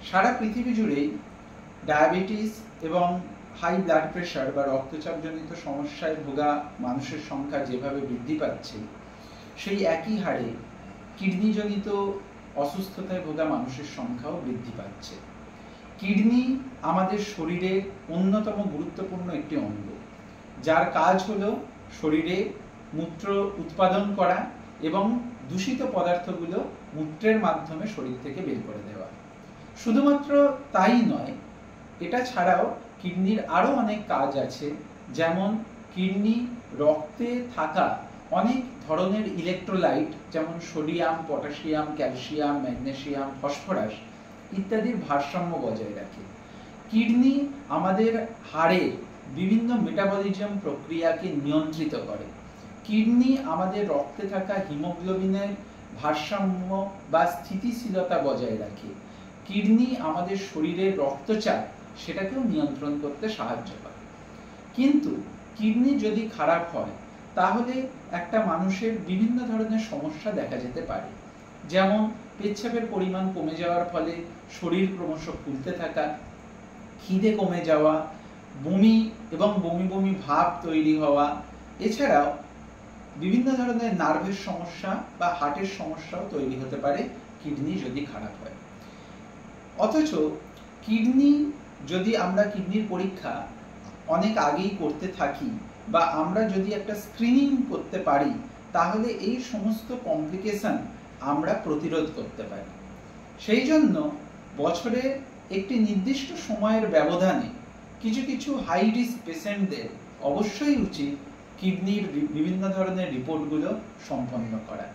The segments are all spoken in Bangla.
সারা পৃথিবী জুড়েই ডায়াবেটিস এবং হাই ব্লাড প্রেশার বা রক্তচাপজনিত সমস্যায় ভোগা মানুষের সংখ্যা যেভাবে বৃদ্ধি পাচ্ছে, সেই একই হারে কিডনিজনিত অসুস্থতায় ভোগা মানুষের সংখ্যাও বৃদ্ধি পাচ্ছে। কিডনি আমাদের শরীরের অন্যতম গুরুত্বপূর্ণ একটি অঙ্গ, যার কাজ হলো শরীরে মূত্র উৎপাদন করা এবং দূষিত পদার্থগুলো মূত্রের মাধ্যমে শরীর থেকে বের করে দেওয়া। শুধুমাত্র তাই নয়, এটা ছাড়াও কিডনির আরও অনেক কাজ আছে, যেমন কিডনি রক্তে থাকা অনেক ধরনের ইলেকট্রোলাইট যেমন sodium, potassium, calcium, magnesium, phosphorus ইত্যাদির ভারসাম্য বজায় রাখে। কিডনি আমাদের হাড়ের বিভিন্ন মেটাবলিজম প্রক্রিয়াকে নিয়ন্ত্রিত করে। কিডনি আমাদের রক্তে থাকা হিমোগ্লোবিনের ভারসাম্য বা স্থিতিশীলতা বজায় রাখে। কিডনি আমাদের শরীরের রক্তচাপ সেটাকেও নিয়ন্ত্রণ করতে সাহায্য করে। কিন্তু কিডনি যদি খারাপ হয় তাহলে একটা মানুষের বিভিন্ন ধরনের সমস্যা দেখা যেতে পারে, যেমন পেচ্ছাপের পরিমাণ কমে যাওয়ার ফলে শরীর ক্রমশ ফুলতে থাকা, খিদে কমে যাওয়া, বমি এবং বমি বমি ভাব তৈরি হওয়া, এছাড়াও বিভিন্ন ধরনের নার্ভের সমস্যা বা হার্টের সমস্যাও তৈরি হতে পারে কিডনি যদি খারাপ হয়। অথচ কিডনি যদি আমরা কিডনির পরীক্ষা অনেক আগেই করতে থাকি বা আমরা যদি একটা স্ক্রিনিং করতে পারি, তাহলে এই সমস্ত কমপ্লিকেশন আমরা প্রতিরোধ করতে পারি। সেই জন্য বছরে একটি নির্দিষ্ট সময়ের ব্যবধানে কিছু কিছু হাই রিস্ক পেশেন্টদের অবশ্যই উচিত কিডনির বিভিন্ন ধরনের রিপোর্টগুলো সম্পন্ন করা,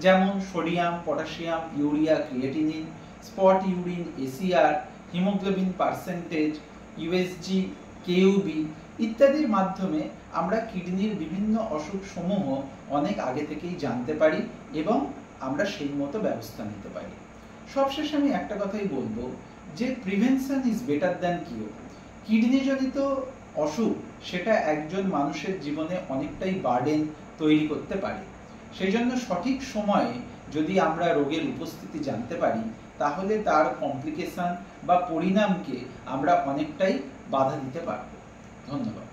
যেমন sodium, potassium, urea, creatinine, spot urine, ACR, haemoglobin percentage, USG, KUB ইত্যাদির মাধ্যমে আমরা কিডনির বিভিন্ন অসুখ সমূহ অনেক আগে থেকেই জানতে পারি এবং আমরা সেই মতো ব্যবস্থা নিতে পারি। সবশেষে আমি একটা কথাই বলবো যে prevention is better than cure. কিডনিজনিত অসুখ সেটা একজন মানুষের জীবনে অনেকটাই বার্ডেন তৈরি করতে পারে। সেই জন্য সঠিক সময়ে যদি আমরা রোগের উপস্থিতি জানতে পারি, তাহলে তার কমপ্লিকেশন বা পরিণামকে আমরা অনেকটাই বাধা দিতে পারব। ধন্যবাদ।